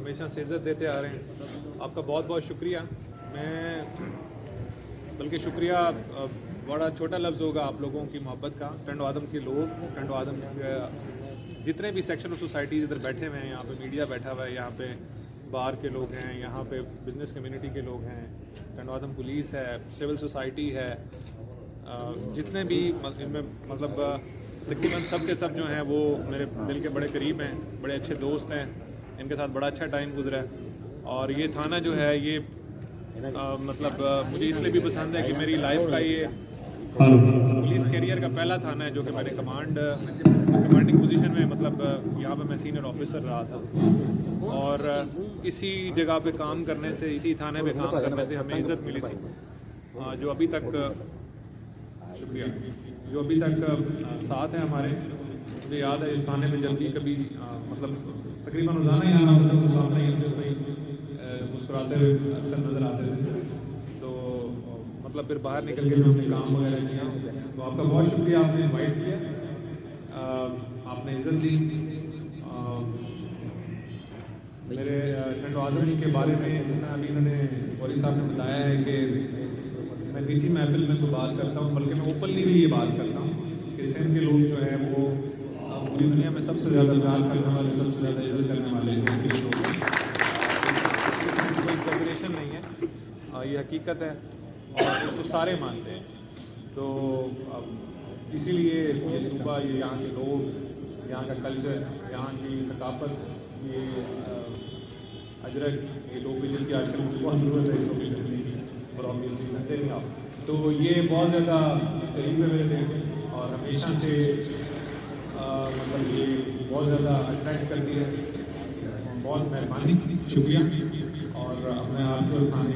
हमेशा से इज़्ज़त देते आ रहे हैं, आपका बहुत बहुत शुक्रिया। मैं बल्कि शुक्रिया बड़ा छोटा लफ्ज़ होगा आप लोगों की मोहब्बत का। टंडो आदम के लोग, टंडो आदम के जितने भी सेक्शन ऑफ सोसाइटीज़ इधर बैठे हुए हैं, यहाँ पे मीडिया बैठा हुआ है, यहाँ पे बार के लोग हैं, यहाँ पे बिज़नेस कम्युनिटी के लोग हैं, टंडो आदम पुलिस है, सिविल सोसाइटी है, जितने भी इनमें मतलब तकरीबन सब के सब जो हैं वो मेरे दिल के बड़े करीब हैं, बड़े अच्छे दोस्त हैं, इनके साथ बड़ा अच्छा टाइम गुजरा है। और ये थाना जो है ये मतलब मुझे इसलिए भी पसंद है कि मेरी लाइफ का ये पुलिस कैरियर का पहला थाना है जो कि मैंने कमांडिंग पोजीशन में मतलब यहाँ पे मैं सीनियर ऑफिसर रहा था। और इसी जगह पे काम करने से, इसी थाने पे काम करने से हमें इज़्ज़त मिली थी, जो अभी तक शुक्रिया, जो अभी तक साथ है हमारे। मुझे याद है इस थाने पे जल्दी कभी मतलब तकरीबन रोज़ाना ही आना होता था, सामने ही मुस्कुराते हुए अक्सर नज़र आते थे। तो मतलब फिर बाहर निकल के जो हमने काम वगैरह किया, तो आपका बहुत शुक्रिया, आपने इनवाइट किया, आपने इज़्ज़त दी। मेरे टंडो आदम के बारे में जैसा अभी इन्होंने वली साहब ने बताया है कि मैं मीठी महफिल में तो बात करता हूँ, बल्कि मैं ओपनली भी ये बात करता हूँ कि सिंध के लोग जो हैं वो पूरी दुनिया में सबसे ज़्यादा प्यार करने वाले, सबसे ज़्यादा इज़्ज़त करने वाले लोग, कोई एग्जैजरेशन नहीं है, ये हकीकत है और इसको सारे मानते हैं। तो इसीलिए ये सूबा, ये यहाँ के लोग, यहाँ का कल्चर, यहाँ की सकाफत, ये अजरक, ये लोग भी जिसकी आजकल मुझे बहुत ज़रूरत है इसको भी करने की, और ऑब्वियसली करते नहीं आप, तो ये बहुत ज़्यादा करीब है मेरे दिल और हमेशा से मतलब ये बहुत ज़्यादा अट्रैक्ट करती है। बहुत मेहरबानी, शुक्रिया, और अपने आप को थाने